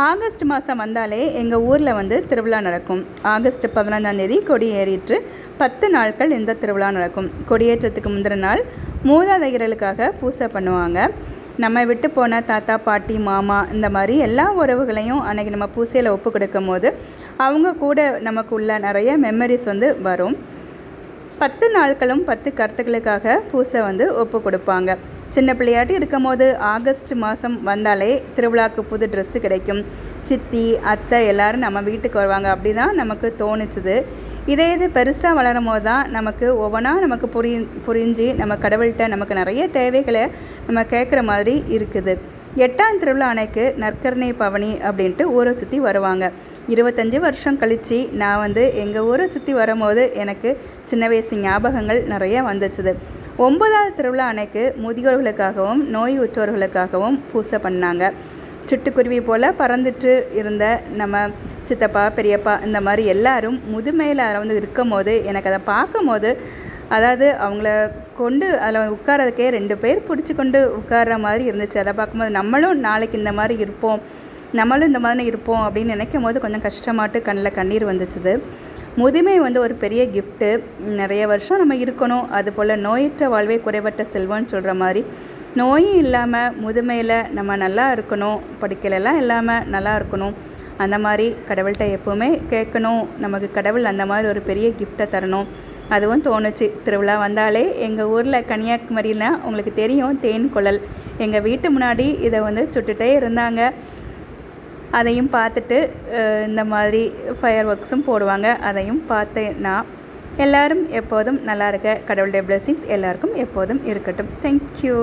August மாதம் வந்தாலே எங்கள் ஊரில் வந்து திருவிழா நடக்கும். ஆகஸ்ட் 15ஆம் கொடி ஏறிட்டு 10 நாட்கள் இந்த திருவிழா நடக்கும். கொடியேற்றத்துக்கு முந்தின நாள் மூதாதையர்களுக்காக பூஜை பண்ணுவாங்க. நம்ம விட்டு போன தாத்தா, பாட்டி, மாமா இந்த மாதிரி எல்லா உறவுகளையும் அன்றைக்கி நம்ம பூசையில் ஒப்பு கொடுக்கும் போது அவங்க கூட நமக்கு உள்ள நிறைய மெமரிஸ் வந்து வரும். 10 நாட்களும் 10 கருத்துக்களுக்காக பூசை வந்து ஒப்பு கொடுப்பாங்க. சின்ன பிள்ளையாட்டி இருக்கும் போது ஆகஸ்ட் மாதம் வந்தாலே திருவிழாவுக்கு புது ட்ரெஸ்ஸு கிடைக்கும். சித்தி, அத்தை எல்லோரும் நம்ம வீட்டுக்கு வருவாங்க. அப்படி தான் நமக்கு தோணுச்சுது. இது பெருசாக வளரும் போது தான் நமக்கு ஒவ்வொன்றா நமக்கு புரிஞ்சு நம்ம கடவுள்கிட்ட நமக்கு நிறைய தேவைகளை நம்ம கேட்குற மாதிரி இருக்குது. 8ஆம் திருவிழா அன்னைக்கு நற்கருணை பவனி அப்படின்ட்டு ஊரை சுற்றி வருவாங்க. 25 வருஷம் கழித்து நான் வந்து எங்கள் ஊரை சுற்றி வரும்போது எனக்கு சின்ன வயசு ஞாபகங்கள் நிறைய வந்துச்சுது. 9ஆவது திருவிழா அன்னைக்கு முதியோர்களுக்காகவும் நோய் உற்றோர்களுக்காகவும் பூசை பண்ணாங்க. சிட்டுக்குருவி போல் பறந்துட்டு இருந்த நம்ம சித்தப்பா, பெரியப்பா இந்த மாதிரி எல்லாரும் முதுமையில் அதில் வந்து இருக்கும் போது எனக்கு அதை பார்க்கும் போது, அதாவது அவங்கள கொண்டு அதில் உட்காரதுக்கே 2 பேர் பிடிச்சி கொண்டு உட்கார்ற மாதிரி இருந்துச்சு. அதை பார்க்கும்போது நம்மளும் நாளைக்கு இந்த மாதிரி இருப்போம், நம்மளும் இந்த மாதிரி இருப்போம் அப்படின்னு நினைக்கும் போது கொஞ்சம் கஷ்டமாட்டு கண்ணில் கண்ணீர் வந்துச்சுது. முதுமை வந்து ஒரு பெரிய கிஃப்ட்டு. நிறைய வருஷம் நம்ம இருக்கணும். அதுபோல் நோயற்ற வாழ்வே குறைவற்ற செல்வம்னு சொல்கிற மாதிரி நோயும் இல்லாமல் முதுமையில் நம்ம நல்லா இருக்கணும், படிக்கலெல்லாம் இல்லாமல் நல்லா இருக்கணும். அந்த மாதிரி கடவுள்கிட்ட எப்போவுமே கேட்கணும். நமக்கு கடவுள் அந்த மாதிரி ஒரு பெரிய கிஃப்ட்டை தரணும். அதுவும் தோணுச்சு. திருவிழா வந்தாலே எங்கள் ஊரில் கன்னியாகுமரியில் உங்களுக்கு தெரியும் தேன் குழல். எங்கள் வீட்டு முன்னாடி இதை வந்து சுட்டுகிட்டே இருந்தாங்க. அதையும் பார்த்துட்டு இந்த மாதிரி ஃபயர் ஒர்க்ஸும் போடுவாங்க. அதையும் பார்த்தேன் நான். எல்லோரும் எப்போதும் நல்லா இருக்க. கடவுளுடைய பிளெஸிங்ஸ் எல்லாருக்கும் எப்போதும் இருக்கட்டும். தேங்க்யூ.